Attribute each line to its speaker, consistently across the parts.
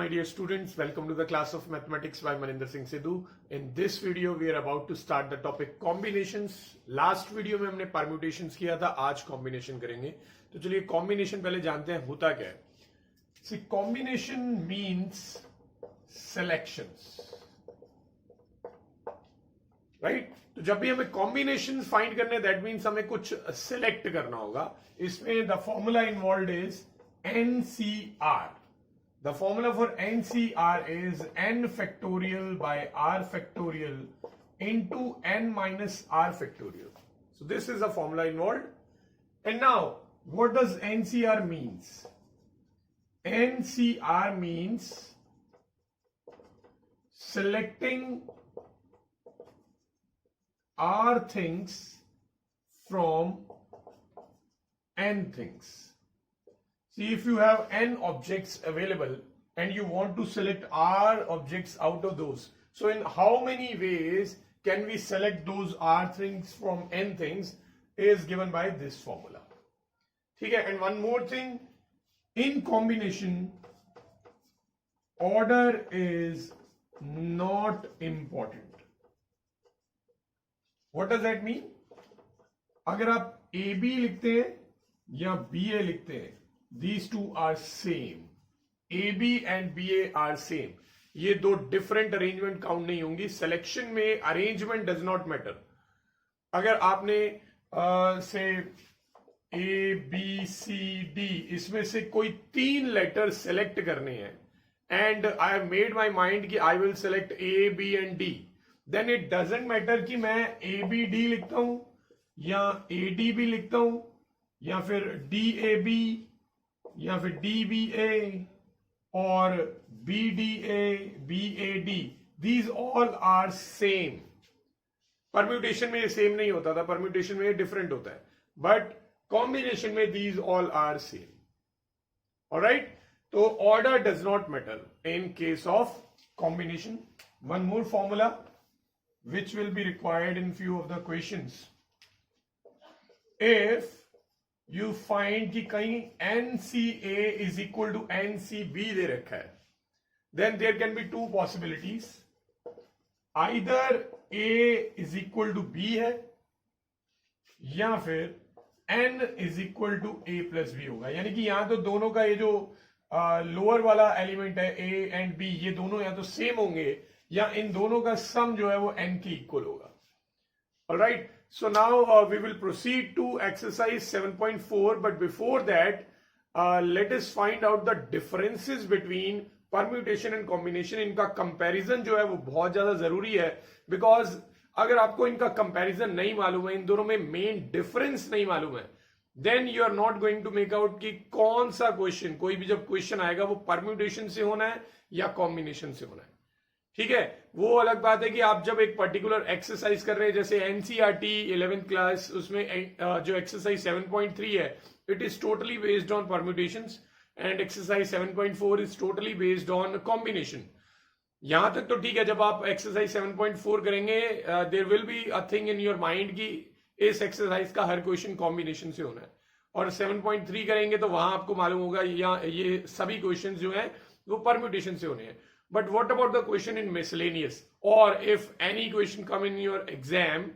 Speaker 1: my dear students, welcome to the class of mathematics by Maninder Singh Sidhu. In this video we are about to start the topic combinations. Last video में हमने permutations किया था, आज combination करेंगे. तो चलिए combination पहले जानते हैं होता क्या है. See, combination means selections, right? तो जब भी हमें combinations find करने, that means हमें कुछ select करना होगा. इसमें the formula involved is NCR. The formula for NCR is n factorial by r factorial into n minus r factorial. So this is the formula involved. And now, what does NCR means? NCR means selecting r things from n things. See, if you have n objects available and you want to select r objects out of those, so in how many ways can we select those r things from n things is given by this formula. Okay, and one more thing, in combination, order is not important. What does that mean? अगर आप AB लिखते हैं या BA लिखते हैं, these two are same. AB and BA are same. ये दो different arrangement count नहीं होंगी. Selection में arrangement does not matter. अगर आपने से A, B, C, D इसमें से कोई 3 letter select करने हैं and I have made my mind कि I will select A, B and D, then it doesn't matter कि मैं A, B, D लिखता हूं या A, D, B लिखता हूं या फिर D, A, B या फिर DBA और BDA, BAD, these all are same. Permutation में ये सेम नहीं होता था, परम्यूटेशन में ये डिफरेंट होता है, बट कॉम्बिनेशन में these all are same. Alright? तो order does not matter in case of combination. One more formula which will be required in few of the questions. If you find कि कहीं NCA is equal to NCB दे रखा है, then there can be two possibilities. Either A is equal to B है या फिर N is equal to A plus B होगा. यानी कि यहां तो दोनों का ये जो लोअर वाला एलिमेंट है A and B, ये दोनों या तो सेम होंगे या इन दोनों का सम जो है वो N के इक्वल होगा. Alright, so now we will proceed to exercise 7.4, but before that let us find out the differences between permutation and combination. इनका comparison जो है वो बहुत ज़्यादा ज़रूरी है, because अगर आपको इनका comparison नहीं मालूम है, इन दोनों में main difference नहीं मालूम है, then you are not going to make out कि कौन सा question, कोई भी जब question आएगा वो permutation से होना है या combination से होना है. ठीक है, वो अलग बात है कि आप जब एक पर्टिकुलर एक्सरसाइज कर रहे हैं, जैसे एनसीईआरटी 11th क्लास, उसमें जो एक्सरसाइज 7.3 है, it is totally based on permutations and exercise 7.4 is totally based on combination. यहां तक तो ठीक है. जब आप एक्सरसाइज 7.4 करेंगे, there will be a thing in your mind कि इस एक्सरसाइज का हर क्वेश्चन कॉम्बिनेशन से होना है, और 7.3 करेंगे तो वहां आपको मालूम होगा ये सभी क्वेश्चन जो है वो परम्यूटेशन से होने हैं. But what about the question in miscellaneous, or if any question come in your exam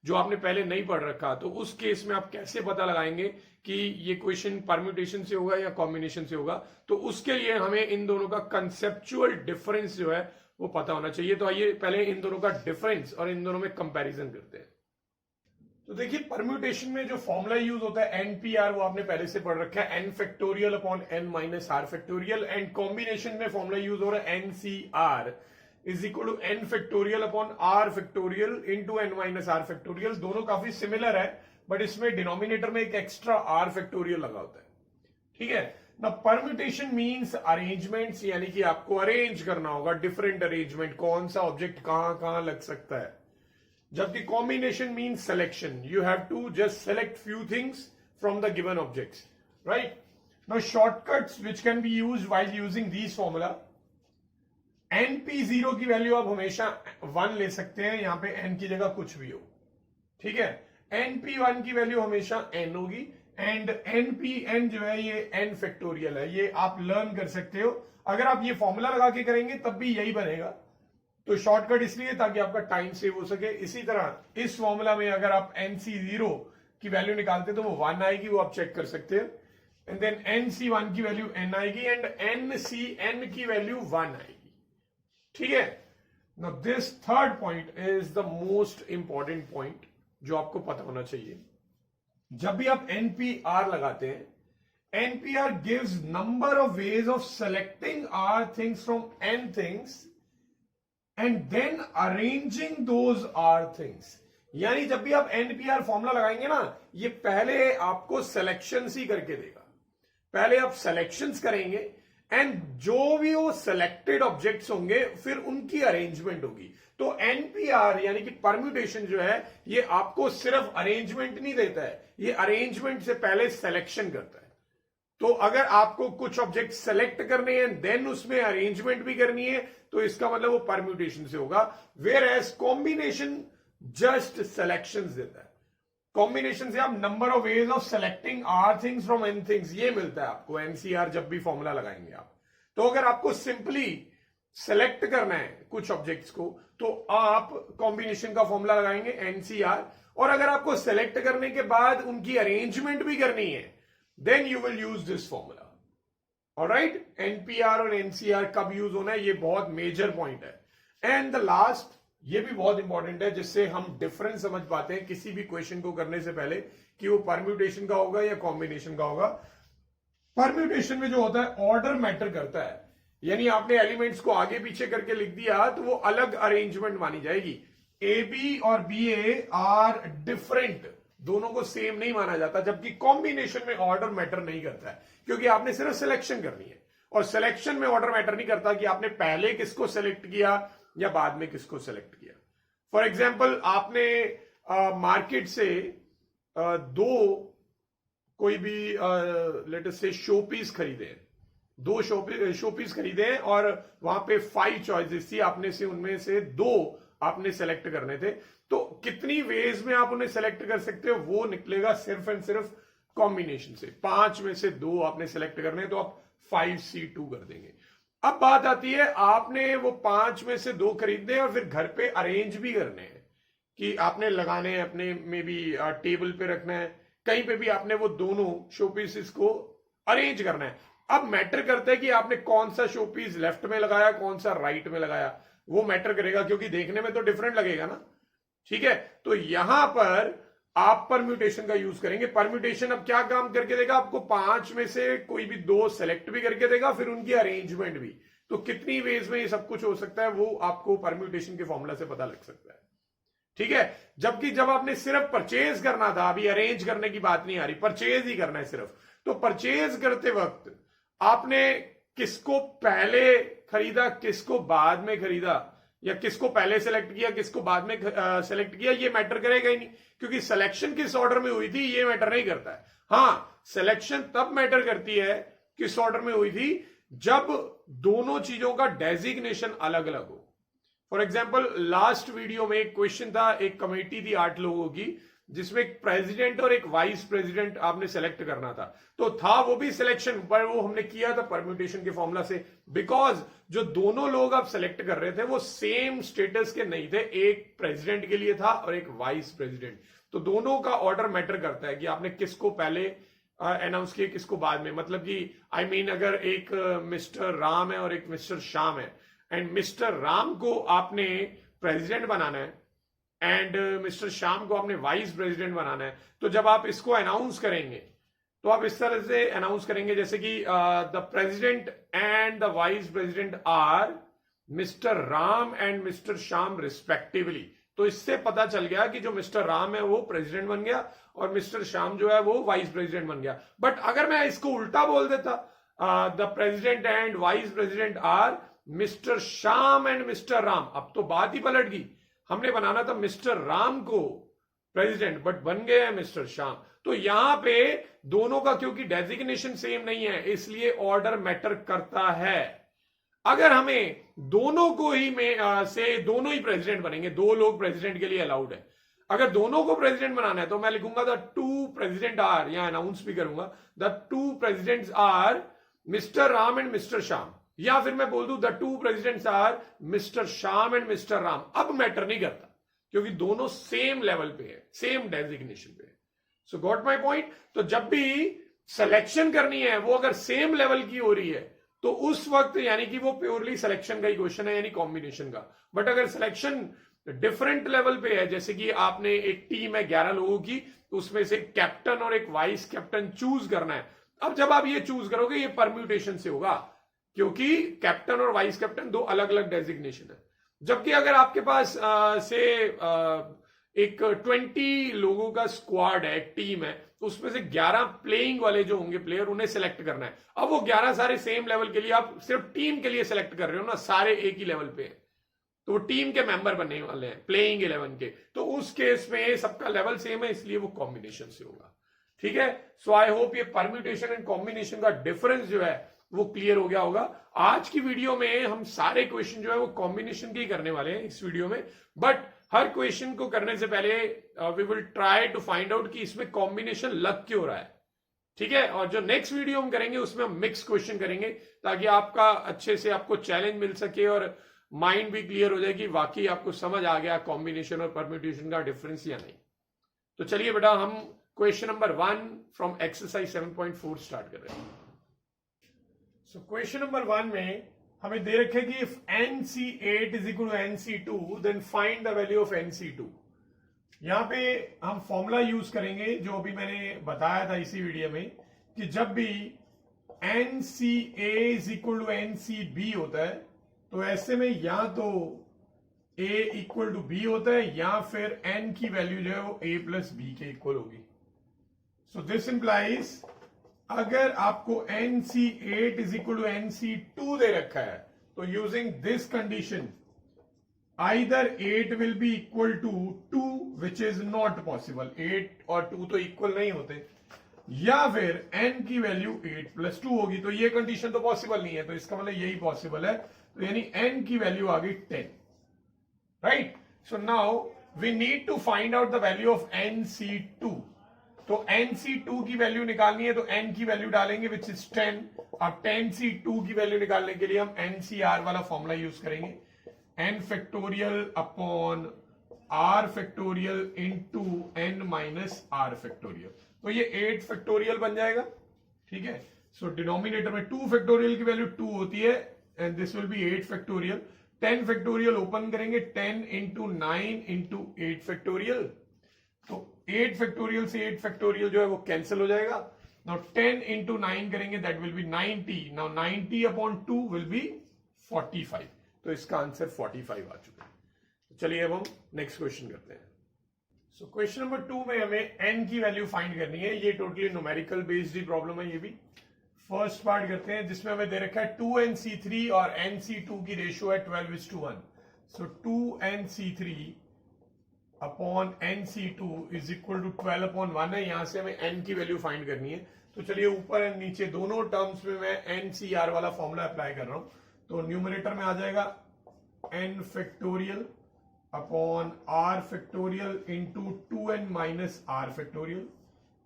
Speaker 1: जो आपने पहले नहीं पढ़ रखा, तो उस केस में आप कैसे पता लगाएंगे कि ये क्वेश्चन परम्यूटेशन से होगा या कॉम्बिनेशन से होगा? तो उसके लिए हमें इन दोनों का कंसेप्चुअल डिफरेंस जो है वो पता होना चाहिए. तो आइए पहले इन दोनों का डिफरेंस और इन दोनों में कंपैरिजन करते हैं. तो देखिए, परम्यूटेशन में जो फॉर्मूला यूज होता है NPR, वो आपने पहले से पढ़ रखा है, n factorial upon n minus r factorial. And combination में फॉर्मूला यूज हो रहा है NCR is equal to n factorial upon r factorial into n minus r factorial. दोनों काफी सिमिलर है, बट इसमें डिनोमिनेटर में एक एक्स्ट्रा r फैक्टोरियल लगा होता है. ठीक है ना. परम्यूटेशन मीन्स अरेंजमेंट्स, यानी कि आपको अरेंज करना होगा डिफरेंट अरेंजमेंट, कौन सा ऑब्जेक्ट कहां कहां लग सकता है. जबकि combination means selection. You have to just select few things from the given objects, right? Now shortcuts which can be used while using these formula. NP0 की वैल्यू आप हमेशा 1 ले सकते हैं, यहां पे n की जगह कुछ भी हो. ठीक है. NP1 की वैल्यू हमेशा n होगी, एंड NPN जो है ये n फैक्टोरियल है, ये आप लर्न कर सकते हो अगर आप ये फॉर्मूला लगा के करेंगे तब भी यही बनेगा। तो शॉर्टकट इसलिए ताकि आपका टाइम सेव हो सके। इसी तरह इस फॉर्मूला में अगर आप NC0 की वैल्यू निकालते तो वो 1 आएगी, वो आप चेक कर सकते हैं। एंड देन NC1 की वैल्यू n आएगी एंड NCn की वैल्यू 1 आएगी। ठीक है। Now this third point is the most important point जो आपको पता होना चाहिए। जब भी आप NPR लगाते हैं, NPR gives number of ways of selecting R things from N things and then arranging those R things। यानी जब भी आप NPR फॉर्मूला लगाएंगे ना, ये पहले आपको सिलेक्शंस ही करके देगा। पहले आप सिलेक्शंस करेंगे एंड जो भी वो सिलेक्टेड ऑब्जेक्ट्स होंगे फिर उनकी अरेंजमेंट होगी। तो NPR यानी कि परम्यूटेशन जो है ये आपको सिर्फ अरेंजमेंट नहीं देता है, ये अरेंजमेंट से पहले सिलेक्शन करता है। तो अगर आपको कुछ ऑब्जेक्ट सेलेक्ट करने हैं देन उसमें अरेंजमेंट भी करनी है तो इसका मतलब वो परम्यूटेशन से होगा। Whereas combination just selections देता है। कॉम्बिनेशन से आप number of ways of selecting r things from n things ये मिलता है आपको NCR जब भी फॉर्मूला लगाएंगे आप। तो अगर आपको सिंपली सेलेक्ट करना है कुछ ऑब्जेक्ट्स को तो आप कॉम्बिनेशन का फॉर्मूला लगाएंगे NCR, और अगर आपको सेलेक्ट करने के बाद उनकी अरेंजमेंट भी करनी है then you will use this formula. Alright, NPR और NCR कब यूज होना है ये बहुत मेजर पॉइंट है। एंड द लास्ट, ये भी बहुत इंपॉर्टेंट है जिससे हम डिफरेंस समझ पाते हैं किसी भी क्वेश्चन को करने से पहले कि वो परम्यूटेशन का होगा या कॉम्बिनेशन का होगा। परम्यूटेशन में जो होता है ऑर्डर मैटर करता है, यानी आपने एलिमेंट्स को आगे पीछे करके लिख दिया तो वो अलग अरेंजमेंट मानी जाएगी। AB और BA आर डिफरेंट, दोनों को सेम नहीं माना जाता, जबकि कॉम्बिनेशन में ऑर्डर मैटर नहीं करता है क्योंकि आपने सिर्फ सिलेक्शन करनी है। और सिलेक्शन में ऑर्डर मैटर नहीं करता कि आपने पहले किसको सेलेक्ट किया या बाद में किसको सेलेक्ट किया। फॉर एग्जाम्पल आपने मार्केट से दो कोई भी लेट अस से शो पीस खरीदे हैं, दो शो पीस खरीदे हैं और वहां पे 5 चॉइसेस थी, आपने से उनमें से 2 आपने सेलेक्ट करने थे। तो कितनी वेज में आप उन्हें सेलेक्ट कर सकते हो वो निकलेगा सिर्फ एंड सिर्फ कॉम्बिनेशन से। 5 में से 2 आपने सेलेक्ट करने तो आप 5C2 कर देंगे। अब बात आती है आपने वो 5 में से 2 खरीदने और फिर घर पे अरेंज भी करने हैं कि आपने लगाने हैं, अपने में भी टेबल पे रखना है, कहीं पे भी आपने वो दोनों शो पीसेस को अरेंज करना है। अब मैटर करता है कि आपने कौन सा शो पीस लेफ्ट में लगाया कौन सा राइट में लगाया, वो मैटर करेगा क्योंकि देखने में तो डिफरेंट लगेगा ना। ठीक है, तो यहां पर आप परम्यूटेशन का यूज करेंगे। परम्यूटेशन अब क्या काम करके देगा आपको, 5 में से कोई भी 2 सेलेक्ट भी करके देगा फिर उनकी अरेंजमेंट भी। तो कितनी वेज में ये सब कुछ हो सकता है वो आपको परम्यूटेशन के फॉर्मूला से पता लग सकता है। ठीक है, जबकि जब आपने सिर्फ परचेज करना था, अभी अरेंज करने की बात नहीं आ रही, परचेज ही करना है सिर्फ, तो परचेज करते वक्त आपने किसको पहले खरीदा किसको बाद में खरीदा या किसको पहले सेलेक्ट किया किसको बाद में सेलेक्ट किया ये मैटर करेगा ही नहीं, क्योंकि सिलेक्शन किस ऑर्डर में हुई थी ये मैटर नहीं करता है। हाँ, सिलेक्शन तब मैटर करती है किस ऑर्डर में हुई थी जब दोनों चीजों का डेजिग्नेशन अलग अलग हो। फॉर एग्जाम्पल लास्ट वीडियो में एक क्वेश्चन था, एक कमेटी थी 8 लोगों की जिसमें एक प्रेसिडेंट और एक वाइस प्रेसिडेंट आपने सेलेक्ट करना था, तो था वो भी सिलेक्शन, पर वो हमने किया था परम्यूटेशन के फॉर्मूला से, बिकॉज जो दोनों लोग आप सेलेक्ट कर रहे थे वो सेम स्टेटस के नहीं थे, एक प्रेसिडेंट के लिए था और एक वाइस प्रेसिडेंट। तो दोनों का ऑर्डर मैटर करता है कि आपने किसको पहले अनाउंस किया किसको बाद में। मतलब कि आई मीन अगर एक मिस्टर राम है और एक मिस्टर श्याम है एंड मिस्टर राम को आपने प्रेसिडेंट बनाना है एंड मिस्टर श्याम को आपने वाइस प्रेसिडेंट बनाना है, तो जब आप इसको अनाउंस करेंगे तो आप इस तरह से अनाउंस करेंगे जैसे कि the president and the vice president are mister Ram and mister Shyam respectively. तो इससे पता चल गया कि जो मिस्टर राम है वो प्रेसिडेंट बन गया और मिस्टर श्याम जो है वो वाइस प्रेसिडेंट बन गया। बट अगर मैं इसको उल्टा बोल देता, the president and vice president are mister Shyam and mister Ram, अब तो बात ही पलट गई। हमने बनाना था मिस्टर राम को प्रेसिडेंट बट बन गए हैं मिस्टर श्याम। तो यहां पे दोनों का क्योंकि डेजिग्नेशन सेम नहीं है इसलिए ऑर्डर मैटर करता है। अगर हमें दोनों को ही में से दोनों ही प्रेसिडेंट बनेंगे, 2 लोग प्रेसिडेंट के लिए अलाउड है, अगर दोनों को प्रेसिडेंट बनाना है तो मैं लिखूंगा द 2 प्रेसिडेंट आर, यहां अनाउंस भी करूंगा the 2 presidents are mister Ram and mister Shyam. या फिर मैं बोल दूं the two presidents are mister Shyam and mister Ram, अब मैटर नहीं करता क्योंकि दोनों सेम लेवल पे है, सेम डेजिग्नेशन पे है। सो गॉट माई पॉइंट। तो जब भी सिलेक्शन करनी है वो अगर सेम लेवल की हो रही है तो उस वक्त यानी कि वो प्योरली सिलेक्शन का ही क्वेश्चन है, यानी कॉम्बिनेशन का। बट अगर सिलेक्शन डिफरेंट लेवल पे है, जैसे कि आपने एक टीम है 11 लोगों की, तो उसमें से कैप्टन और एक वाइस कैप्टन चूज करना है। अब जब आप ये चूज करोगे ये परम्यूटेशन से होगा क्योंकि कैप्टन और वाइस कैप्टन दो अलग अलग डेजिग्नेशन है। जबकि अगर आपके पास एक 20 लोगों का स्क्वाड है, एक टीम है, तो उसमें से 11 प्लेइंग वाले जो होंगे प्लेयर, उन्हें सेलेक्ट करना है। अब वो 11 सारे सेम लेवल के लिए, आप सिर्फ टीम के लिए सेलेक्ट कर रहे हो ना, सारे एक ही लेवल पे हैं, तो वो टीम के मेंबर बनने वाले हैं प्लेइंग 11 के, तो उस केस में सबका लेवल सेम है, इसलिए वो कॉम्बिनेशन से होगा। ठीक है। सो आई होप ये परम्यूटेशन एंड कॉम्बिनेशन का डिफरेंस जो है वो क्लियर हो गया होगा। आज की वीडियो में हम सारे क्वेश्चन जो है वो कॉम्बिनेशन के ही करने वाले हैं इस वीडियो में, बट हर क्वेश्चन को करने से पहले we will try to find out कि इसमें कॉम्बिनेशन लग क्यों रहा है। ठीक है। और जो नेक्स्ट वीडियो हम करेंगे उसमें हम मिक्स क्वेश्चन करेंगे ताकि आपका अच्छे से आपको चैलेंज मिल सके और माइंड भी क्लियर हो जाए कि वाकई आपको समझ आ गया कॉम्बिनेशन और परम्यूटेशन का डिफरेंस या नहीं। तो चलिए बेटा हम question number 1 from exercise 7.4 start कर रहे हैं। सो क्वेश्चन नंबर 1 में हमें दे रखे कि if NC8 is equal to NC2 then find the value of NC2। यहां पे हम फॉर्मूला यूज करेंगे जो अभी मैंने बताया था इसी वीडियो में कि जब भी NCA is equal to NCB होता है तो ऐसे में या तो A इक्वल टू B होता है या फिर N की वैल्यू जो है वो A प्लस B के इक्वल होगी। सो दिस इंप्लाइज अगर आपको NC8 is equal to NC2 दे रखा है तो using this condition either 8 will be equal to 2 which is not possible, 8 और 2 तो इक्वल नहीं होते, या फिर n की वैल्यू 8 प्लस 2 होगी। तो ये कंडीशन तो पॉसिबल नहीं है, तो इसका मतलब यही पॉसिबल है, तो यानी n की वैल्यू आ गई 10। Right. So now we need to find out the value of NC2। तो NC2 की वैल्यू निकालनी है तो n की वैल्यू डालेंगे विच इज 10। अब 10C2 की वैल्यू निकालने के लिए हम NCR वाला फॉर्मूला यूज करेंगे, n factorial upon r factorial into n minus r factorial. तो ये 8 फैक्टोरियल बन जाएगा। ठीक है। सो डिनोमिनेटर में 2 फैक्टोरियल की वैल्यू 2 होती है and this will be 8 factorial. 10 factorial open करेंगे, 10 इंटू 9 इंटू 8 फैक्टोरियल, तो 8 फैक्टोरियल से 8 फैक्टोरियल जो है वो कैंसिल हो जाएगा। नाउ 10 इंटू 9 करेंगे that will B 90। Now 90 upon 2 will be 45। तो इसका आंसर 45 आ चुका है। तो चलिए अब हम नेक्स्ट क्वेश्चन करते हैं। सो क्वेश्चन नंबर 2 में हमें n की वैल्यू फाइंड करनी है। ये टोटली न्यूमेरिकल बेस्ड ही प्रॉब्लम है ये भी। फर्स्ट पार्ट करते हैं जिसमें हमें दे रखा है 2NC3 और NC2 की रेशियो है 12:1। So 2NC3 upon NC2 is equal to 12/1 है। यहां से हमें n की वैल्यू फाइंड करनी है। तो चलिए ऊपर एंड नीचे दोनों टर्म्स में मैं NCR वाला फॉर्मूला अप्लाई कर रहा हूं। तो न्यूमरेटर में आ जाएगा n factorial upon r factorial into 2n minus r factorial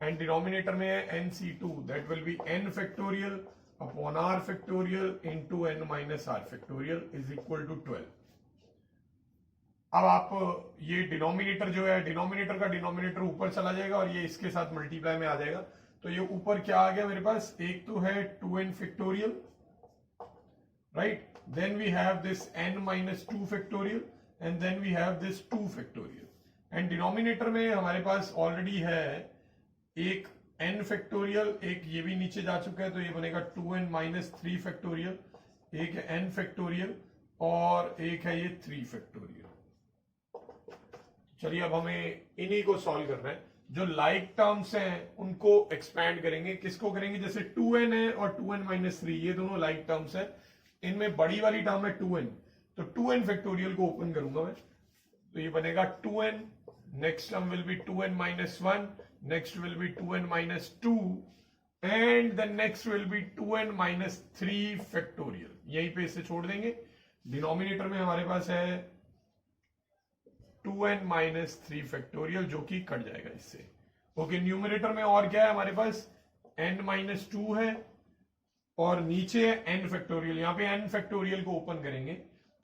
Speaker 1: and denominator में है NC2 that will be n factorial upon r factorial into n minus r factorial is equal to 12। अब आप ये डिनोमिनेटर जो है, डिनोमिनेटर का denominator ऊपर चला जाएगा और ये इसके साथ मल्टीप्लाई में आ जाएगा। तो ये ऊपर क्या आ गया मेरे पास, एक तो है 2n factorial, right, then we have this n minus 2 factorial and then we have this 2 factorial and denominator में हमारे पास ऑलरेडी है एक n फैक्टोरियल, एक ये भी नीचे जा चुका है तो ये बनेगा 2n माइनस 3 फैक्टोरियल, एक है n फैक्टोरियल और एक है ये 3 फैक्टोरियल। चलिए अब हमें इन्हीं को सॉल्व करना है। जो लाइक टर्म्स हैं उनको एक्सपैंड करेंगे। किसको करेंगे, जैसे 2n है और 2n माइनस 3 ये दोनों लाइक टर्म्स है, इनमें बड़ी वाली टर्म है 2n, तो 2n फैक्टोरियल को ओपन करूंगा मैं, तो ये बनेगा 2n, next term will be 2n minus 1, next will be 2n minus 2 and the next will be 2n minus 3 factorial. यहीं पे इसे छोड़ देंगे। डिनोमिनेटर में हमारे पास है 2n माइनस 3 फैक्टोरियल जो कि कट जाएगा इससे। ओके, न्यूमरेटर में और क्या है हमारे पास, n माइनस 2 है और नीचे है n फैक्टोरियल। यहां पे n फैक्टोरियल को ओपन करेंगे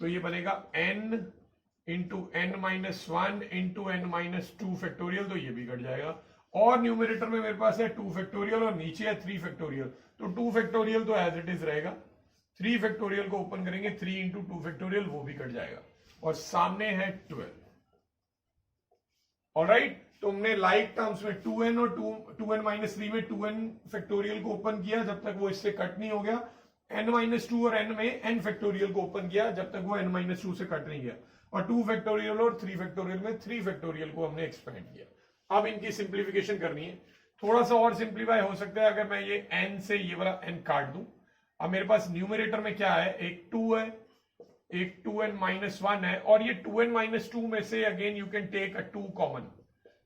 Speaker 1: तो ये बनेगा n into n minus one into n minus two factorial, तो ये भी कट जाएगा। और न्यूमरेटर में मेरे पास है 2 फैक्टोरियल और नीचे है 3 फैक्टोरियल, तो 2 फैक्टोरियल तो एज इट इज रहेगा। 3 फैक्टोरियल को ओपन करेंगे, 3 इंटू 2 फैक्टोरियल, वो भी कट जाएगा और सामने है 12। ऑलराइट, तो हमने लाइक टर्म्स में 2n और 2n माइनस 3 में 2n फैक्टोरियल को ओपन किया जब तक वो इससे कट नहीं हो गया। n माइनस 2 और n में n फैक्टोरियल को ओपन किया जब तक वो n माइनस 2 से कट नहीं गया। और 2 फैक्टोरियल और 3 फैक्टोरियल में 3 फैक्टोरियल को हमने एक्सपेंड किया। अब इनकी सिंप्लीफिकेशन करनी है, थोड़ा सा और सिंप्लीफाई हो सकता है अगर मैं ये n से ये वाला n काट दूं। अब मेरे पास न्यूमरेटर में क्या है, एक 2 है, एक 2n माइनस 1 है, और ये 2n माइनस 2 में से again you can take a 2 common,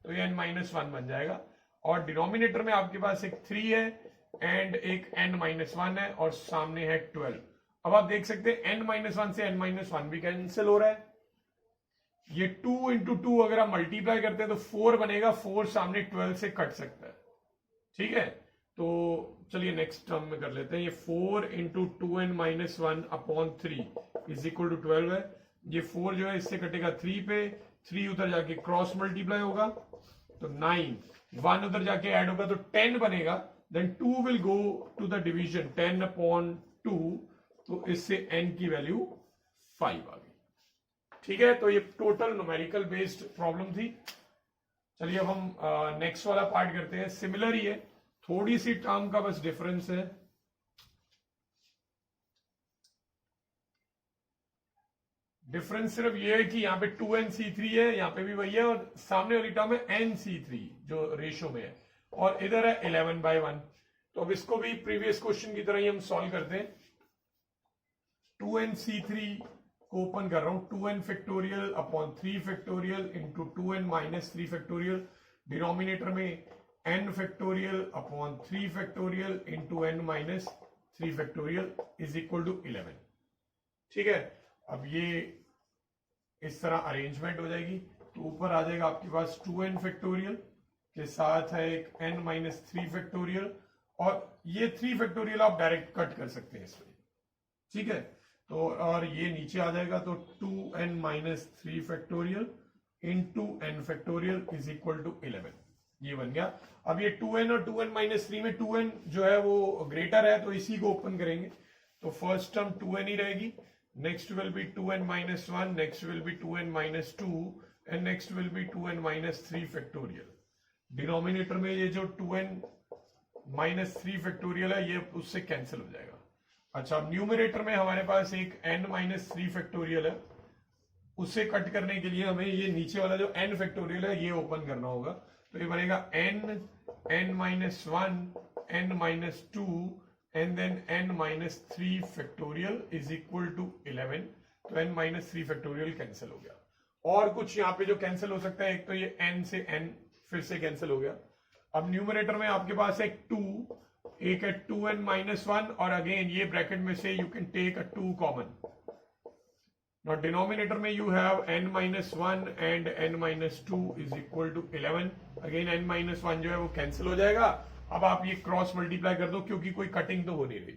Speaker 1: तो ये n माइनस 1 बन जाएगा। और डिनोमिनेटर में आपके पास एक 3 है एंड एक n माइनस 1 है और सामने है 12। अब आप देख सकते हैं n माइनस 1 से n माइनस 1 भी कैंसिल हो रहा है। ये 2 इंटू 2 अगर आप मल्टीप्लाई करते हैं तो 4 बनेगा, 4 सामने 12 से कट सकता है, ठीक है। तो चलिए नेक्स्ट टर्म में कर लेते हैं। ये 4 into 2n minus 1 upon 3 is equal to 12 है। ये 4 जो है इससे कटेगा 3 पे, 3 उधर जाके क्रॉस मल्टीप्लाई होगा तो 9, 1 उधर जाके ऐड होगा तो 10 बनेगा। Then 2 will go to the division, 10 upon 2, तो इससे n की वैल्यू 5 आ गई, ठीक है। तो ये टोटल न्यूमेरिकल बेस्ड प्रॉब्लम थी। चलिए अब हम नेक्स्ट वाला पार्ट करते हैं। सिमिलर ही है, थोड़ी सी टर्म का बस डिफरेंस है। डिफरेंस सिर्फ ये है कि यहाँ पे 2nc3 है, यहाँ पे भी वही है, और सामने वाली टर्म है nc3 जो रेशो में है, और इधर है 11/1। तो अब इसको भी प्रीवियस क्वेश्चन की तरह ही हम सॉल्व करते हैं। 2nc3 को ओपन कर रहा हूं, 2n factorial upon 3 factorial into 2n minus 3 factorial, denominator में n factorial upon 3 factorial into n minus 3 factorial is equal to 11, ठीक है। अब ये इस तरह अरेंजमेंट हो जाएगी, तो ऊपर आ जाएगा आपके पास 2n फैक्टोरियल के साथ है एक n माइनस 3 फैक्टोरियल, और ये 3 फैक्टोरियल आप डायरेक्ट कट कर सकते हैं इसमें, ठीक है। तो और ये नीचे आ जाएगा तो 2n minus 3 factorial into n factorial is equal to 11, ये बन गया। अब ये 2n और 2n माइनस 3 में 2n जो है वो ग्रेटर है तो इसी को ओपन करेंगे, तो फर्स्ट टर्म 2n ही रहेगी, next will be 2n minus 1, next will be 2n minus 2 and next will be 2n minus 3 factorial. Denominator में ये जो 2n माइनस 3 फैक्टोरियल है ये उससे कैंसिल हो जाएगा। अच्छा, अब न्यूमरेटर में हमारे पास एक n माइनस 3 फैक्टोरियल है, उससे कट करने के लिए हमें ये नीचे वाला जो n फैक्टोरियल है ये ओपन करना होगा, तो ये बनेगा n minus 1 n minus 2 and then n minus 3 factorial is equal to 11, तो n माइनस 3 फैक्टोरियल कैंसिल हो गया। और कुछ यहाँ पे जो कैंसिल हो सकता है, एक तो ये n से n फिर से कैंसिल हो गया। अब न्यूमरेटर में आपके पास एक 2, एक है 2n माइनस 1, और अगेन ये ब्रैकेट में से you can take a 2 common. Now denominator में you have n minus 1 and n minus 2 is equal to 11. Again n minus 1 जो है वो कैंसिल हो जाएगा। अब आप ये क्रॉस मल्टीप्लाई कर दो क्योंकि कोई कटिंग तो हो नहीं रही,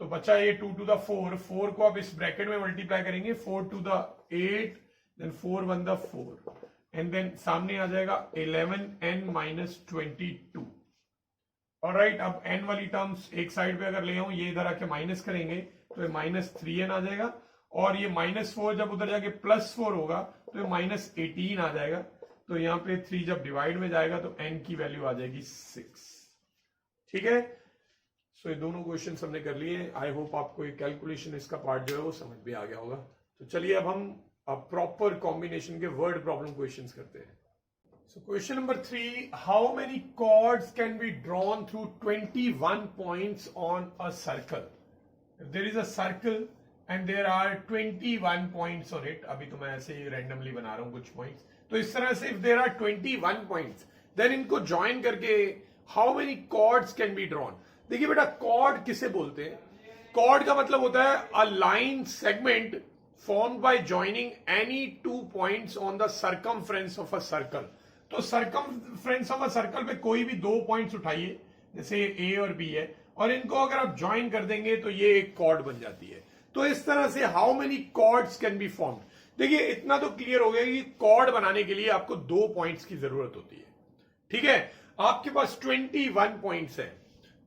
Speaker 1: तो बचा ये 2 to the 4, 4 को आप इस ब्रैकेट में मल्टीप्लाई करेंगे, 4 to the 8, then 4 1 the 4, and then सामने आ जाएगा 11n minus 22। ऑलराइट, अब n वाली टर्म्स एक साइड पे अगर ले आऊं, ये इधर आके माइनस करेंगे तो ये माइनस 3n आ जाएगा, और ये माइनस 4 जब उधर जाके प्लस 4 होगा तो ये माइनस 18 आ जाएगा। तो यहाँ पे 3 जब डिवाइड में जाएगा तो n की वैल्यू आ जाएगी 6, ठीक है। सो ये दोनों क्वेश्चन हमने कर लिए। आई होप आपको ये कैलकुलेशन इसका पार्ट जो है वो समझ में आ गया होगा। तो चलिए अब हम प्रॉपर कॉम्बिनेशन के वर्ड प्रॉब्लम क्वेश्चंस करते हैं। So question number 3, how many chords can be drawn through 21 points on a circle? If there is a circle and there are 21 points on it, अभी तो मैं ऐसे ही randomly बना रहा हूँ कुछ points, तो इस तरह से if there are 21 points, then इनको join करके how many chords can be drawn? देखिए बेटा, chord किसे बोलते हैं? Chord का मतलब होता है a line segment formed by joining any 2 points on the circumference of a circle. तो सर्कमफ्रेंस ऑफ अ सर्कल पे कोई भी 2 पॉइंट्स उठाइए, जैसे ए और बी है, और इनको अगर आप ज्वाइन कर देंगे तो ये एक कॉर्ड बन जाती है। तो इस तरह से how many chords can be formed. देखिए इतना तो क्लियर हो गया कि कॉर्ड बनाने के लिए आपको 2 पॉइंट्स की जरूरत होती है। ठीक है, आपके पास 21 पॉइंट्स है,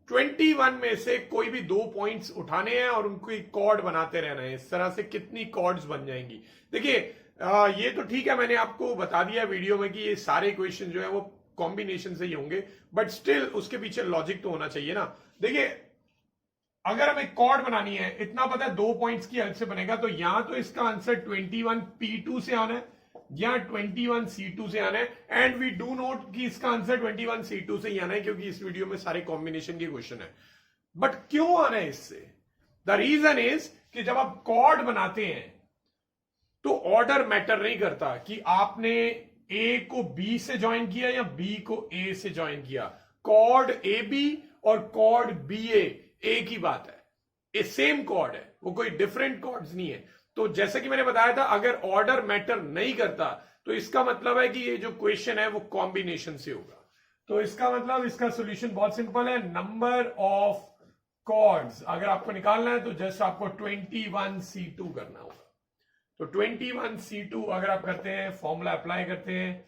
Speaker 1: 21 में से कोई भी 2 पॉइंट्स उठाने हैं और उनको एक कॉर्ड बनाते रहना है। इस तरह से कितनी कॉर्ड्स बन जाएंगी। देखिए ये तो ठीक है, मैंने आपको बता दिया वीडियो में कि ये सारे इक्वेशन जो है वो कॉम्बिनेशन से ही होंगे, बट स्टिल उसके पीछे लॉजिक तो होना चाहिए ना। देखिए अगर हमें कॉर्ड बनानी है, इतना पता है 2 पॉइंट्स की हेल्प से बनेगा, तो यहां तो इसका आंसर 21P2 से आना है या 21C2 से आना है, एंड वी डू नोट कि इसका आंसर 21C2 से ही आना है क्योंकि इस वीडियो में सारे कॉम्बिनेशन के क्वेश्चन है। बट क्यों आना है इससे? द रीजन इज कि जब आप कॉर्ड बनाते हैं तो ऑर्डर मैटर नहीं करता कि आपने ए को बी से ज्वाइन किया या बी को ए से ज्वाइन किया। कॉर्ड ए बी और कॉर्ड बी ए एक ही बात है, ये सेम कॉर्ड है, वो कोई डिफरेंट कॉर्ड्स नहीं है। तो जैसे कि मैंने बताया था, अगर ऑर्डर मैटर नहीं करता तो इसका मतलब है कि ये जो क्वेश्चन है वो कॉम्बिनेशन से होगा। तो इसका मतलब इसका सॉल्यूशन बहुत सिंपल है, नंबर ऑफ कॉर्ड्स अगर आपको निकालना है तो जस्ट आपको 21C2 करना होगा। तो 21C2 अगर आप करते हैं, फॉर्मूला अप्लाई करते हैं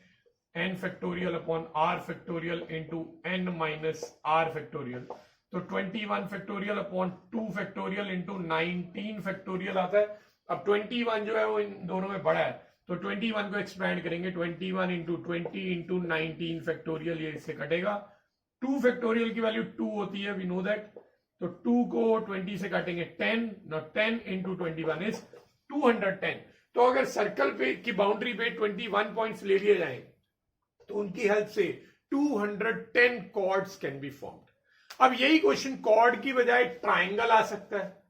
Speaker 1: n factorial upon r factorial into n minus r factorial, तो 21 factorial upon 2 factorial into 19 factorial आता है। अब 21 जो है वो इन दोनों में बड़ा है, तो 21 को एक्सपैंड करेंगे, 21 इंटू 20 इंटू 19 फैक्टोरियल, ये इससे कटेगा। 2 फैक्टोरियल की वैल्यू 2 होती है, वी नो दैट, तो 2 को 20 से काटेंगे 10, ना 10 इंटू 21 इज 210। तो अगर सर्कल पे की बाउंड्री पे 21 पॉइंट्स ले लिए जाएं तो उनकी हेल्प से 210 कॉर्ड्स कैन बी फॉर्म्ड। अब यही क्वेश्चन कॉर्ड की बजाय ट्राइंगल आ सकता है,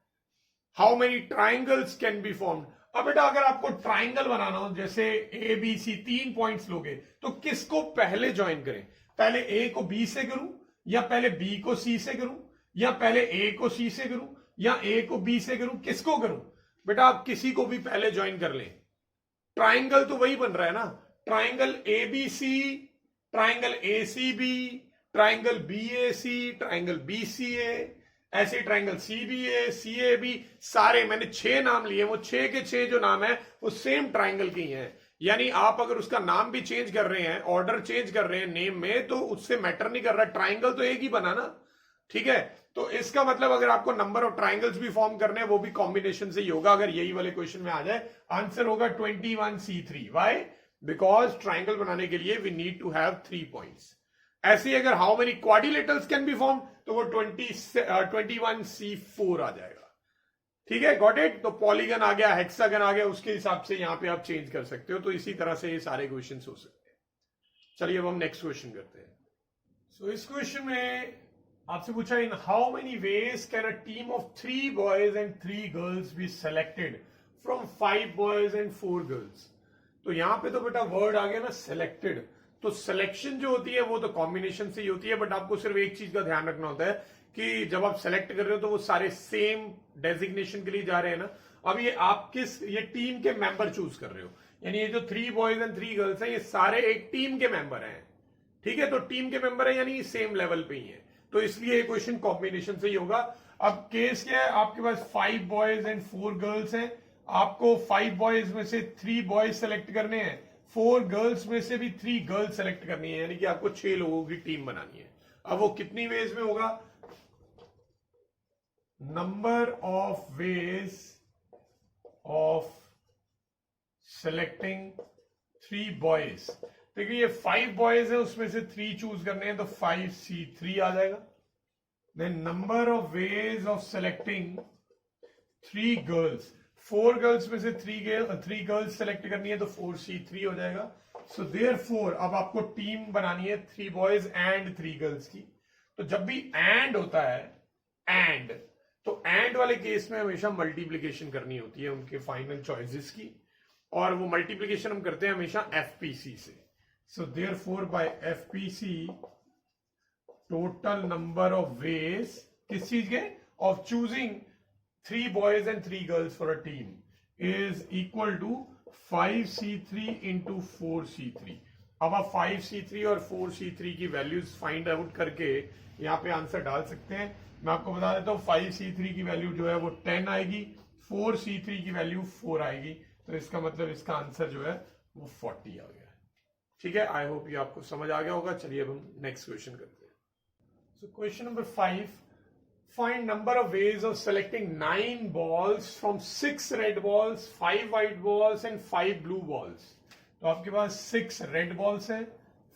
Speaker 1: how many triangles can be formed. अब बेटा अगर आपको ट्राइंगल बनाना हो, जैसे ए बी सी 3 पॉइंट्स लोगे, तो किसको पहले ज्वाइन करें? पहले ए को बी से करूं या पहले बी को सी से करूं या पहले ए को सी से करूं या ए को बी से करूं, किसको करूं? बेटा आप किसी को भी पहले ज्वाइन कर लें, ट्राइंगल तो वही बन रहा है ना, triangle A B C, triangle A C B, triangle B A C, triangle B C A, ऐसे triangle C B A, C A B, सारे मैंने 6 नाम लिए, वो 6 के 6 जो नाम है वो सेम ट्राइंगल के ही हैं। यानी आप अगर उसका नाम भी चेंज कर रहे हैं, ऑर्डर चेंज कर रहे हैं नेम में, तो उससे मैटर नहीं कर रहा, ट्राइंगल तो एक ही बना ना। ठीक है, तो इसका मतलब अगर आपको नंबर ऑफ ट्राइंगल्स भी फॉर्म करने हैं वो भी कॉम्बिनेशन से ही होगा। अगर यही वाले क्वेश्चन में आ जाए, आंसर होगा 21C3। व्हाई? बिकॉज ट्राइंगल बनाने के लिए we need to have 3 points. ऐसे ही अगर how many quadrilaterals can be form, तो वो 21C4 आ जाएगा। ठीक है, गॉट इट। तो पॉलीगन आ गया, हेक्सागन आ गया, उसके हिसाब से यहां पे आप चेंज कर सकते हो। तो इसी तरह से ये सारे क्वेश्चन हो सकते हैं। चलिए अब हम नेक्स्ट क्वेश्चन करते हैं। सो इस क्वेश्चन में आपसे पूछा, in how many ways can a team of 3 boys and 3 girls be selected from 5 boys and 4 girls. तो यहां पे तो बेटा वर्ड आ गया ना सेलेक्टेड, तो सिलेक्शन जो होती है वो तो कॉम्बिनेशन से ही होती है, बट आपको सिर्फ एक चीज का ध्यान रखना होता है कि जब आप सेलेक्ट कर रहे हो तो वो सारे सेम डेजिग्नेशन के लिए जा रहे हैं ना। अब ये आप किस, ये टीम के मेंबर चूज कर रहे हो, यानी ये जो 3 बॉयज एंड 3 गर्ल्स हैं ये सारे एक टीम के मेंबर हैं। ठीक है, तो टीम के मेंबर है यानी सेम लेवल पे ही है, तो इसलिए ये क्वेश्चन कॉम्बिनेशन से ही होगा। अब केस क्या है, आपके पास 5 बॉयज एंड 4 गर्ल्स हैं, आपको 5 बॉयज में से 3 बॉयज सेलेक्ट करने हैं, 4 गर्ल्स में से भी 3 गर्ल्स सेलेक्ट करनी है, यानी कि आपको 6 लोगों की टीम बनानी है। अब वो कितनी वेज में होगा? Number of ways of selecting 3 boys. देखिए ये 5 बॉयज है, उसमें से 3 चूज करने हैं, तो 5C3 आ जाएगा। Then number of ways of selecting 3 girls, 4 girls में से 3 गर्ल्स सेलेक्ट करनी है, तो 4C3 हो जाएगा। सो देयरफॉर अब आपको टीम बनानी है 3 बॉयज एंड 3 गर्ल्स की। तो जब भी एंड होता है, एंड, तो एंड वाले केस में हमेशा मल्टीप्लीकेशन करनी होती है उनके फाइनल चॉइसेस की, और वो मल्टीप्लीकेशन हम करते हैं हमेशा FPC से। सो therefore by FPC total number of veg किस चीज के, of choosing 3 boys and 3 girls for a team is equal to 5C3 into 4C3। अब आप 5C3 और 4C3 की वैल्यूज फाइंड आउट करके यहाँ पे आंसर डाल सकते हैं। मैं आपको बता देता हूँ 5C3 की वैल्यू जो है वो 10 आएगी, 4C3 की वैल्यू 4 आएगी, तो इसका मतलब इसका आंसर जो है वो 40 आ गया। ठीक है, आई होप ये आपको समझ आ गया होगा। चलिए अब हम नेक्स्ट क्वेश्चन करते हैं। So question number 5, find number of ways of selecting 9 balls from 6 red balls, 5 white balls and 5 blue balls। तो आपके पास 6 रेड बॉल्स हैं,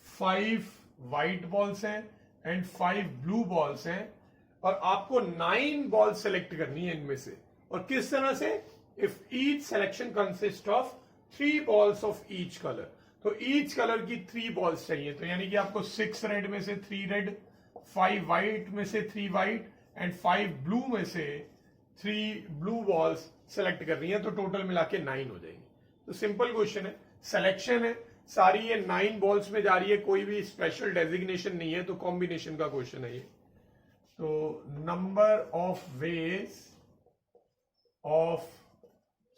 Speaker 1: 5 व्हाइट बॉल्स हैं एंड 5 ब्लू बॉल्स हैं, और आपको 9 बॉल सेलेक्ट करनी है इनमें से। और किस तरह से? If each selection consist of 3 balls of each colour, तो ईच कलर की 3 बॉल्स चाहिए। तो यानी कि आपको 6 रेड में से 3 रेड, 5 व्हाइट में से 3 व्हाइट एंड 5 ब्लू में से 3 ब्लू बॉल्स सेलेक्ट करनी है, तो टोटल मिला के 9 हो जाएंगे। तो सिंपल क्वेश्चन है, सिलेक्शन है, सारी ये 9 बॉल्स में जा रही है, कोई भी स्पेशल डेजिग्नेशन नहीं है, तो कॉम्बिनेशन का क्वेश्चन है ये। तो number of ways of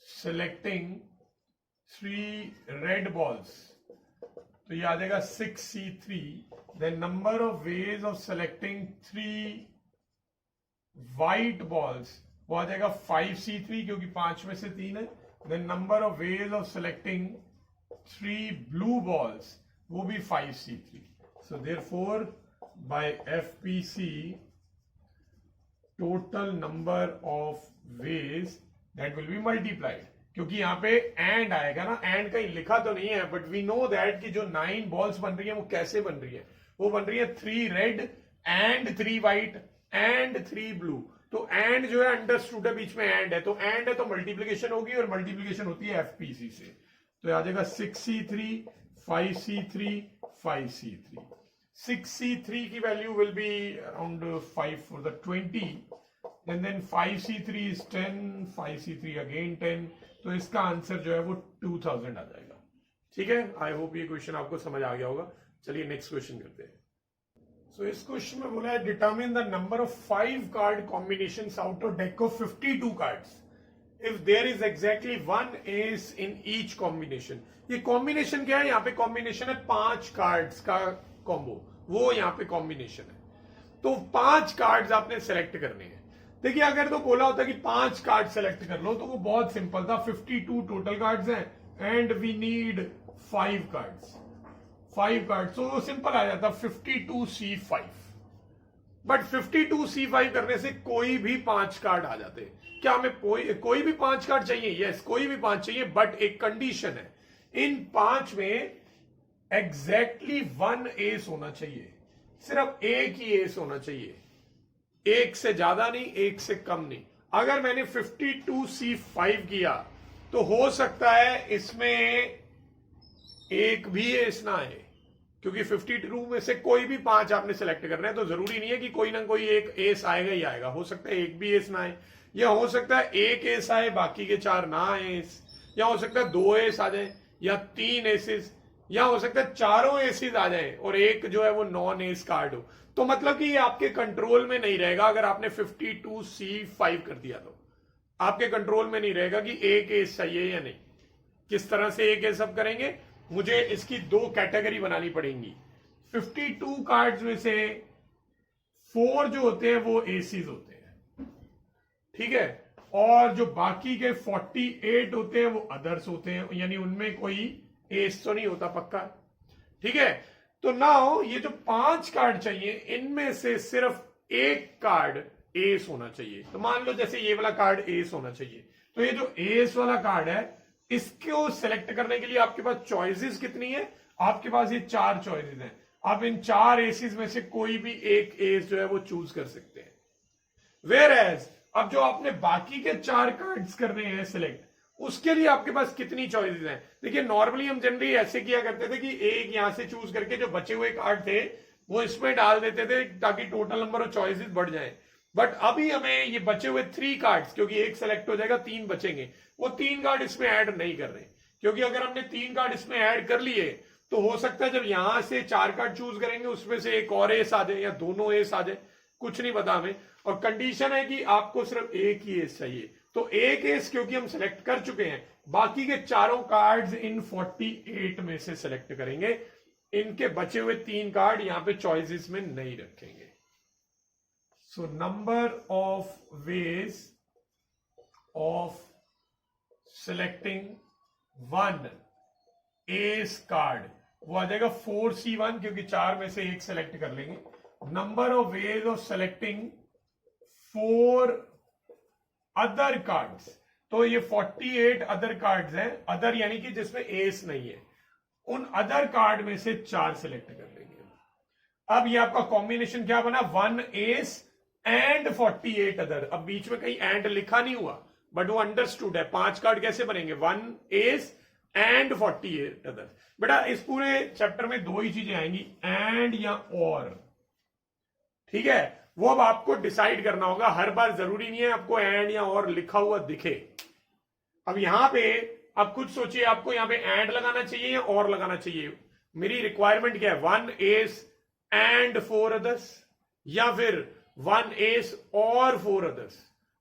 Speaker 1: selecting 3 red balls, तो ये आ जाएगा 6C3। Then number of ways of selecting 3 white balls, वो आ जाएगा 5C3 क्योंकि 5 में से 3 है। Then number of ways of selecting 3 blue balls, वो भी 5C3। So therefore by FPC total number of ways that will be multiplied, क्योंकि यहां पे एंड आएगा ना, एंड कहीं लिखा तो नहीं है, बट वी नो दैट कि जो 9 बॉल्स बन रही है वो कैसे बन रही है, वो बन रही है 3 red and 3 white and 3 blue. तो एंड जो है अंडरस्टूड है, बीच में एंड है, तो एंड है तो मल्टीप्लीकेशन होगी, और मल्टीप्लीकेशन होती है FPC से। तो आ जाएगा 6C3 5C3 5C3। 6C3 की value will be around 5 for the 20, and then 5C3 is 10, 5C3 again 10, तो इसका आंसर जो है वो 2000 आ जाएगा। ठीक है, आई होप ये क्वेश्चन आपको समझ आ गया होगा। चलिए नेक्स्ट क्वेश्चन करते हैं। सो इस क्वेश्चन में बोला है determine the number of 5 card combinations out of deck of 52 cards if there is exactly 1 ace in each combination. ये कॉम्बिनेशन क्या है? यहाँ पे कॉम्बिनेशन है 5 कार्ड्स का कॉम्बो, वो यहाँ पे कॉम्बिनेशन है। तो 5 कार्ड्स आपने सेलेक्ट करने हैं। देखिए अगर तो बोला होता कि 5 कार्ड सेलेक्ट कर लो तो वो बहुत सिंपल था, 52 टोटल कार्ड्स हैं and we need 5 cards, 5 cards, तो वो सिंपल आ जाता 52C5। बट 52C5 करने से कोई भी 5 कार्ड आ जाते। क्या हमें कोई भी 5 कार्ड चाहिए? यस, कोई भी 5 चाहिए, बट एक कंडीशन है, इन 5 में एग्जैक्टली 1 एस होना चाहिए, सिर्फ एक ही एस होना चाहिए, एक से ज्यादा नहीं, एक से कम नहीं। अगर मैंने 52C5 किया तो हो सकता है इसमें एक भी एस ना आए, क्योंकि 52 में से कोई भी 5 आपने सेलेक्ट करना है, तो जरूरी नहीं है कि कोई ना कोई एक एस आएगा ही आएगा। हो सकता है एक भी एस ना आए, या हो सकता है एक एस आए बाकी के 4 ना आए, या हो सकता है 2 एस आ जाए, या 3 एसेस, या हो सकता है 4 एसेस आ जाए और एक जो है वो नॉन एस कार्ड हो। तो मतलब कि ये आपके कंट्रोल में नहीं रहेगा। अगर आपने 52C5 कर दिया तो आपके कंट्रोल में नहीं रहेगा कि एक एस चाहिए या नहीं। किस तरह से एक एस सब करेंगे? मुझे इसकी 2 कैटेगरी बनानी पड़ेंगी। 52 कार्ड्स में से 4 जो होते हैं वो एसीज होते हैं, ठीक है, और जो बाकी के 48 होते हैं वो अदर्स होते हैं, यानी उनमें कोई एस तो नहीं होता पक्का, ठीक है। तो नाउ ये जो 5 कार्ड चाहिए इनमें से सिर्फ एक कार्ड एस होना चाहिए। तो मान लो जैसे ये वाला कार्ड एस होना चाहिए, तो ये जो एस वाला कार्ड है इसको सेलेक्ट करने के लिए आपके पास चॉइसेस कितनी है? आपके पास ये 4 चॉइसेस हैं। आप इन 4 एसेस में से कोई भी एक एस जो है वो चूज कर सकते हैं। वेयर एज अब जो आपने बाकी के 4 कार्ड्स करने हैं सिलेक्ट, उसके लिए आपके पास कितनी चॉइसेस हैं? देखिए नॉर्मली हम जनरली ऐसे किया करते थे कि एक यहां से चूज करके जो बचे हुए कार्ड थे वो इसमें डाल देते थे ताकि टोटल नंबर ऑफ चॉइसेस बढ़ जाए। बट अभी हमें ये बचे हुए 3 कार्ड्स, क्योंकि एक सेलेक्ट हो जाएगा 3 बचेंगे, वो 3 कार्ड इसमें ऐड नहीं कर रहे, क्योंकि अगर हमने 3 कार्ड इसमें ऐड कर लिए तो हो सकता है जब यहां से 4 कार्ड चूज करेंगे उसमें से एक और एस आ जाए या दोनों एस आ जाए, कुछ नहीं पता हमें। और कंडीशन है कि आपको सिर्फ एक ही एस चाहिए, तो एक एस क्योंकि हम सेलेक्ट कर चुके हैं, बाकी के चारों कार्ड्स इन 48 में से सेलेक्ट करेंगे। इनके बचे हुए 3 कार्ड यहां पे चॉइसेस में नहीं रखेंगे. So number of ways of selecting one S card वो आ जाएगा 4C1, क्योंकि 4 में से एक सेलेक्ट कर लेंगे. Number of ways of selecting 4 other cards, तो ये 48 अदर कार्ड्स हैं. अदर यानी कि जिसमें एस नहीं है, उन अदर कार्ड में से 4 सेलेक्ट कर लेंगे. अब ये आपका कॉम्बिनेशन क्या बना, 1 एस एंड 48 अदर. अब बीच में कहीं एंड लिखा नहीं हुआ, बट वो अंडरस्टूड है. 5 कार्ड कैसे बनेंगे, 1 एस एंड 48 अदर. बेटा इस पूरे चैप्टर में 2 ही चीजें आएंगी, एंड या और. ठीक है, वो अब आपको डिसाइड करना होगा. हर बार जरूरी नहीं है आपको एंड या और लिखा हुआ दिखे. अब यहां पे आप खुद सोचिए, आपको यहां पे एंड लगाना चाहिए या और लगाना चाहिए. मेरी रिक्वायरमेंट क्या है, 1 एस एंड 4 अदर्स, या फिर 1 एस और 4 अदर्स.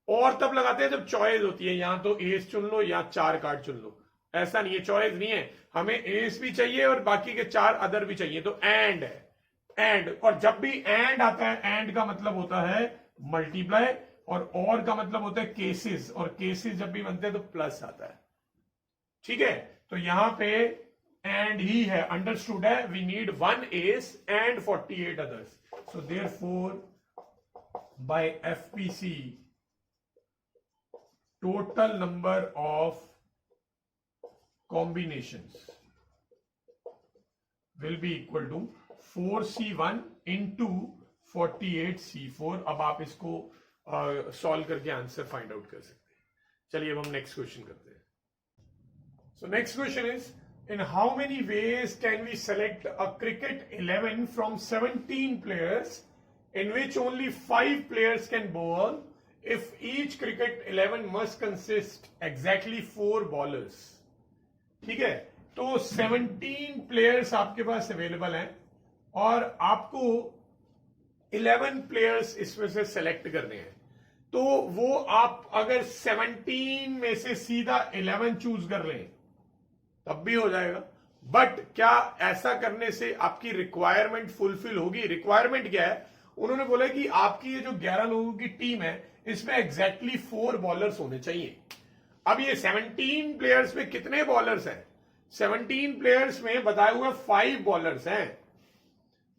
Speaker 1: और तब लगाते हैं जब चॉइस होती है, यहां तो एस चुन लो या 4 कार्ड चुन लो. ऐसा नहीं है, चॉइस नहीं है, हमें एस भी चाहिए और बाकी के 4 अदर भी चाहिए. तो एंड है, एंड. और जब भी एंड आता है, एंड का मतलब होता है मल्टीप्लाई, और का मतलब होता है केसेस, और केसेस जब भी बनते हैं तो प्लस आता है. ठीक है, तो यहां पे एंड ही है, अंडरस्टूड है. We need 1 ace and 48 others. So therefore by FPC total number of combinations will be equal to 4C1 into 48C4. अब आप इसको सॉल्व करके आंसर फाइंड आउट कर सकते हैं. चलिए अब हम नेक्स्ट क्वेश्चन करते हैं. So next question is, in how many ways can we select a cricket 11 from 17 players in which only 5 players can bowl if each cricket 11 must consist exactly 4 bowlers. ठीक है, तो 17 प्लेयर्स आपके पास available हैं और आपको 11 players इसमें से select करने हैं. तो वो आप अगर 17 में से सीधा 11 चूज कर लें तब भी हो जाएगा. बट क्या ऐसा करने से आपकी रिक्वायरमेंट फुलफिल होगी? रिक्वायरमेंट क्या है, उन्होंने बोला कि आपकी ये जो 11 लोगों की टीम है इसमें एग्जैक्टली 4 बॉलर्स होने चाहिए. अब ये 17 प्लेयर्स में कितने बॉलर्स हैं? 17 प्लेयर्स में बताए हुए 5 बॉलर्स हैं,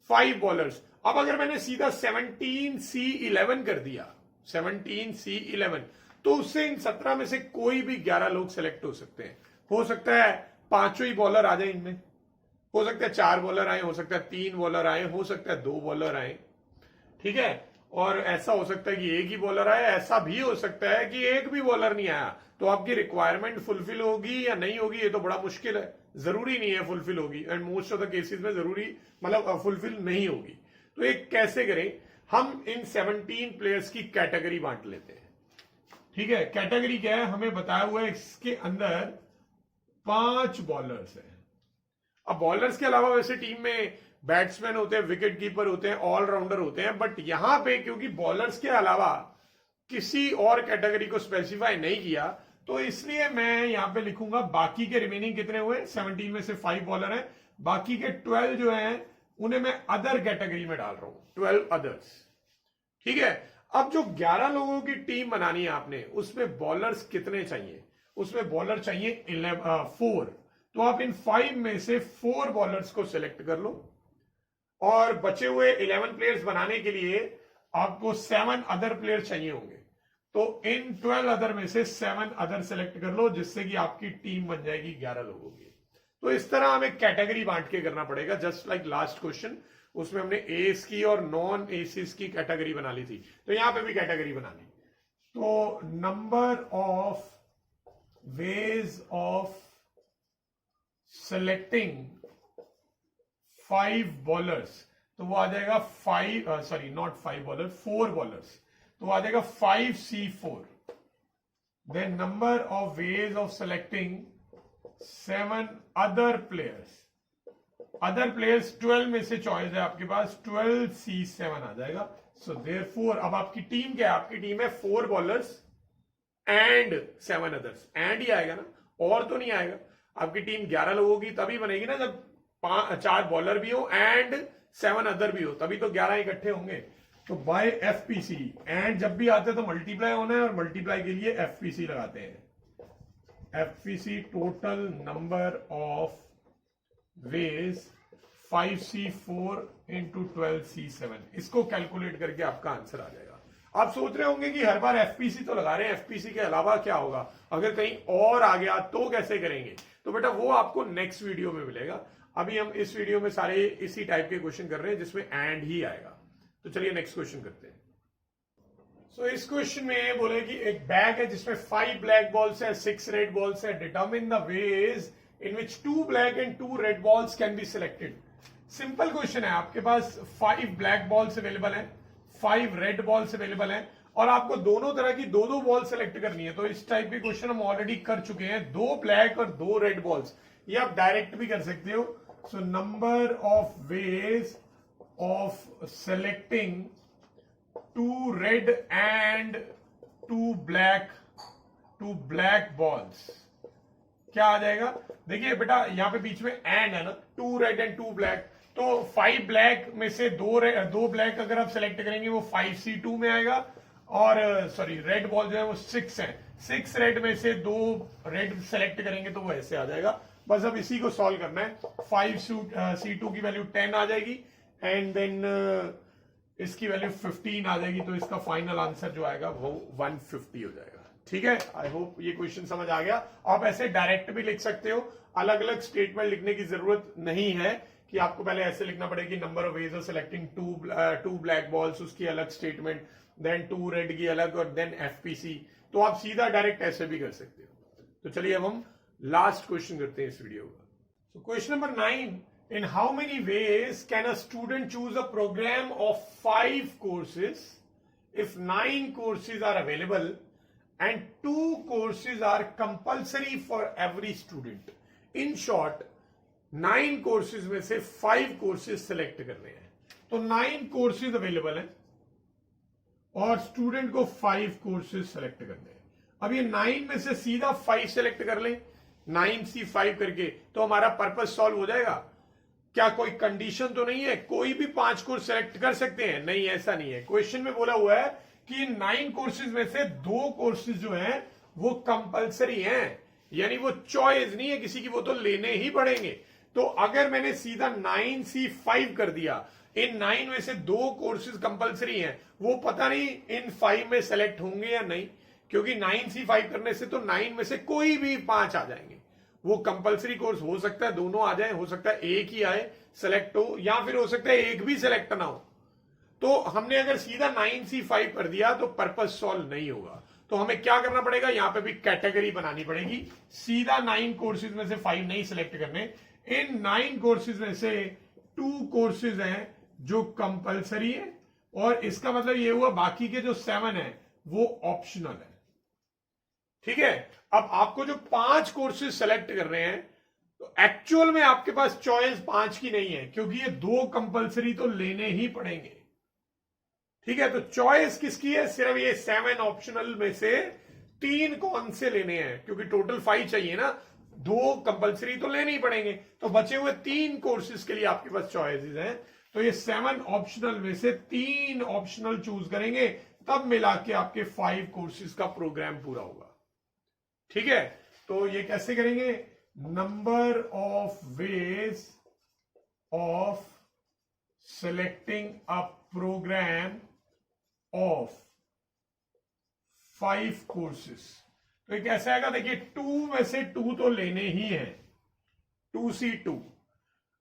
Speaker 1: 5 बॉलर्स. अब अगर मैंने सीधा 17C11 कर दिया, 17C11, तो उससे इन 17 में से कोई भी 11 लोग सेलेक्ट हो सकते हैं. हो सकता है 5 ही बॉलर आ जाए इनमें, हो सकता है 4 बॉलर आए, हो सकता है 3 बॉलर आए, हो सकता है 2 बॉलर आए. ठीक है, और ऐसा हो सकता है कि एक ही बॉलर आए, ऐसा भी हो सकता है कि एक भी बॉलर नहीं आया. तो आपकी रिक्वायरमेंट फुलफिल होगी या नहीं होगी ये तो बड़ा मुश्किल है. जरूरी नहीं है फुलफिल होगी, and most of the cases में जरूरी मतलब फुलफिल नहीं होगी. तो एक कैसे करें, हम इन 17 प्लेयर्स की कैटेगरी बांट लेते हैं. ठीक है, कैटेगरी क्या है, हमें बताया हुआ है इसके अंदर 5 बॉलर्स हैं. अब बॉलर्स के अलावा वैसे टीम में बैट्समैन होते हैं, विकेट कीपर होते हैं, ऑलराउंडर होते हैं, बट यहां पे क्योंकि बॉलर्स के अलावा किसी और कैटेगरी को स्पेसिफाई नहीं किया, तो इसलिए मैं यहां पे लिखूंगा बाकी के रिमेनिंग कितने हुए, 17 में से 5 बॉलर हैं, बाकी के 12 जो हैं उन्हें मैं अदर कैटेगरी में डाल रहा हूं, 12 अदर्स. ठीक है, अब जो 11 लोगों की टीम बनानी है आपने, उसमें बॉलर्स कितने चाहिए, उसमें बॉलर चाहिए 4. तो आप इन 5 में से 4 बॉलर्स को सिलेक्ट कर लो, और बचे हुए 11 प्लेयर्स बनाने के लिए आपको 7 अदर प्लेयर चाहिए होंगे. तो इन 12 अदर में से 7 अदर सेलेक्ट कर लो, जिससे कि आपकी टीम बन जाएगी 11 लोगों की. तो इस तरह हमें कैटेगरी बांट के करना पड़ेगा, जस्ट लाइक लास्ट क्वेश्चन, उसमें हमने एस की और नॉन एसिस की कैटेगरी बना ली थी, तो यहां पे भी कैटेगरी बना ली. तो number of ways of selecting 5 bowlers, तो वो आ जाएगा 4 बॉलर्स, तो आ जाएगा 5C4. Then number of ways of selecting 7 other players, 12 में से चॉइस है आपके पास, 12C7 आ जाएगा. सो देयरफॉर अब आपकी टीम क्या है, आपकी टीम है 4 bowlers and 7 others. And he आएगा ना, और तो नहीं आएगा. आपकी टीम 11 लोगों की तभी बनेगी ना जब 4 बॉलर भी हो एंड 7 अदर भी हो, तभी तो 11 इकट्ठे होंगे। तो बाय एफपीसी, एंड जब भी आते हैं तो मल्टीप्लाई होना है, और मल्टीप्लाई के लिए एफपीसी लगाते हैं। FPC total number of veg 5C4 into 12C7, इसको कैलकुलेट करके आपका आंसर आ जाएगा। आप सोच रहे होंगे कि हर बार एफपीसी तो लगा रहे हैं, एफपीसी के अलावा क्या होगा, अगर कहीं और आ गया तो कैसे करेंगे? तो बेटा वो आपको नेक्स्ट वीडियो में मिलेगा। अभी हम इस वीडियो में सारे इसी टाइप के क्वेश्चन कर रहे हैं जिसमें एंड ही आएगा। तो चलिए नेक्स्ट क्वेश्चन करते हैं। सो इस क्वेश्चन में बोले कि एक बैग है जिसमें 5 ब्लैक बॉल्स है, 6 रेड बॉल्स है। Determine the ways in which 2 black and 2 red balls can be selected. Simple question है, आपके पास 5 ब्लैक बॉल्स अवेलेबल है, 5 रेड बॉल्स अवेलेबल है, और आपको दोनों तरह की 2-2 बॉल सेलेक्ट करनी है। तो इस टाइप के क्वेश्चन हम ऑलरेडी कर चुके हैं, 2 ब्लैक और 2 रेड बॉल्स। ये आप डायरेक्ट भी कर सकते हो। So number of ways of selecting 2 red and 2 black balls, क्या आ जाएगा? देखिए बेटा यहाँ पे बीच में एंड है ना, 2 रेड एंड 2 ब्लैक, तो 5 ब्लैक में से 2 ब्लैक अगर आप सेलेक्ट करेंगे वो 5C2 में आएगा, और सॉरी रेड बॉल जो है वो 6 है, 6 रेड में से 2 रेड सेलेक्ट करेंगे तो वो ऐसे आ जाएगा। बस अब इसी को सॉल्व करना है। 5C2 की वैल्यू 10 आ जाएगी, एंड देन इसकी वैल्यू 15 आ जाएगी, तो इसका फाइनल आंसर जो आएगा वो 150 हो जाएगा। ठीक है, आई होप ये क्वेश्चन समझ आ गया। आप ऐसे डायरेक्ट भी लिख सकते हो, अलग अलग स्टेटमेंट लिखने की जरूरत नहीं है कि आपको पहले ऐसे लिखना पड़ेगा, number of ways of selecting 2 black balls, उसकी अलग स्टेटमेंट, देन 2 रेड की अलग, और देन एफपीसी। तो आप सीधा डायरेक्ट ऐसे भी कर सकते हो। तो चलिए अब हम लास्ट क्वेश्चन करते हैं इस वीडियो का। So question number 9, in how many ways can a student choose a program of 5 courses if 9 courses are available and 2 courses are compulsory for every student? In short, 9 courses में से 5 courses select करने हैं। तो 9 courses available हैं और student को 5 courses select करने हैं। अब ये 9 में से सीधा 5 select कर लें 9C5 करके, तो हमारा पर्पस सॉल्व हो जाएगा। क्या कोई कंडीशन तो नहीं है, कोई भी 5 कोर्स सेलेक्ट कर सकते हैं? नहीं, ऐसा नहीं है। क्वेश्चन में बोला हुआ है कि 9 कोर्सेज में से 2 कोर्सेज जो हैं वो कंपलसरी हैं, यानी वो चॉइस नहीं है किसी की, वो तो लेने ही पड़ेंगे। तो अगर मैंने सीधा 9C5 कर दिया, इन 9 में से 2 कोर्सेज कंपलसरी हैं, वो पता नहीं इन 5 में सेलेक्ट होंगे या नहीं, क्योंकि 9C5 करने से तो 9 में से कोई भी 5 आ जाएंगे। वो कंपलसरी कोर्स हो सकता है दोनों आ जाए, हो सकता है एक ही आए सेलेक्ट हो, या फिर हो सकता है एक भी सेलेक्ट ना हो। तो हमने अगर सीधा 9C5 कर दिया तो पर्पस सॉल्व नहीं होगा। तो हमें क्या करना पड़ेगा, यहां पे भी कैटेगरी बनानी पड़ेगी। सीधा 9 कोर्सेज में से 5 नहीं सिलेक्ट करने, इन 9 कोर्सेज में से 2 कोर्सेज हैं जो कंपलसरी है, और इसका मतलब ये हुआ बाकी के जो 7 है वो ऑप्शनल है। ठीक है, अब आपको जो 5 कोर्सेज सेलेक्ट कर रहे हैं, तो एक्चुअल में आपके पास चॉइस 5 की नहीं है, क्योंकि ये 2 कंपलसरी तो लेने ही पड़ेंगे। ठीक है, तो चॉइस किसकी है? सिर्फ ये 7 ऑप्शनल में से 3 कौन से लेने हैं, क्योंकि टोटल 5 चाहिए ना, 2 कंपलसरी तो लेने ही पड़ेंगे। तो बचे हुए 3 कोर्सेज के लिए आपके पास चॉइसेस हैं, तो ये 7 ऑप्शनल में से 3 ऑप्शनल चूज करेंगे, तब मिला के आपके 5 कोर्सेज का प्रोग्राम पूरा होगा। ठीक है, तो ये कैसे करेंगे? Number of ways of selecting a program of 5 courses. तो ये कैसे आएगा? देखिए 2 में से 2 तो लेने ही है, 2C2।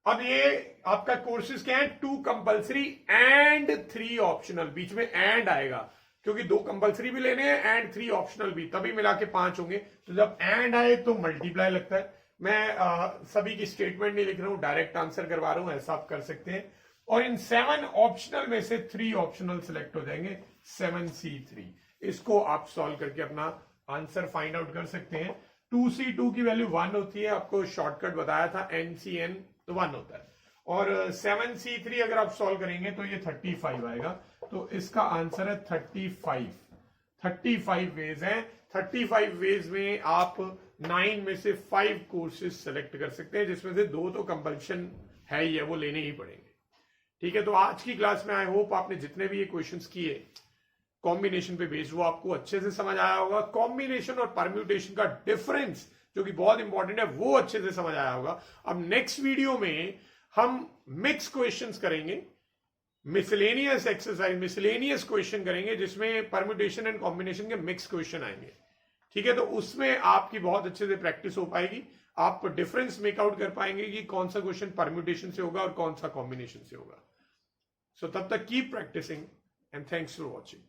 Speaker 1: अब ये आपका कोर्सेज क्या है? 2 कंपलसरी एंड 3 ऑप्शनल, बीच में एंड आएगा क्योंकि 2 कंपलसरी भी लेने हैं एंड 3 ऑप्शनल भी, तभी मिला के 5 होंगे। तो जब एंड आए तो मल्टीप्लाई लगता है। मैं सभी की स्टेटमेंट नहीं लिख रहा हूं, डायरेक्ट आंसर करवा रहा हूं, ऐसा आप कर सकते हैं। और इन 7 ऑप्शनल में से 3 ऑप्शनल सिलेक्ट हो जाएंगे, 7C3। इसको आप सॉल्व करके अपना आंसर फाइंड आउट कर सकते हैं। 2C2 की वैल्यू 1 होती है, आपको शॉर्टकट बताया था, NCN तो 1 होता है। और 7C3 अगर आप सॉल्व करेंगे तो ये 35 आएगा। तो इसका आंसर है 35 वेज है। 35 वेज में आप 9 में से 5 कोर्सेज सेलेक्ट कर सकते हैं, जिसमें से 2 तो है ही है, वो लेने ही पड़ेंगे। ठीक है, तो आज की क्लास में आई होप आपने जितने भी ये क्वेश्चंस किए कॉम्बिनेशन पे बेस्ड वो आपको अच्छे से समझ आया होगा। कॉम्बिनेशन और परम्यूटेशन का डिफरेंस जो कि बहुत इंपॉर्टेंट है वो अच्छे से समझ आया होगा। अब नेक्स्ट वीडियो में हम मिक्स क्वेश्चंस करेंगे, मिसलेनियस एक्सरसाइज, मिसलेनियस क्वेश्चन करेंगे जिसमें परम्यूटेशन एंड कॉम्बिनेशन के मिक्स क्वेश्चन आएंगे। ठीक है, तो उसमें आपकी बहुत अच्छे से प्रैक्टिस हो पाएगी, आप डिफरेंस मेकआउट कर पाएंगे कि कौन सा क्वेश्चन परम्यूटेशन से होगा और कौन सा कॉम्बिनेशन से होगा। सो तब तक keep practicing and thanks for watching.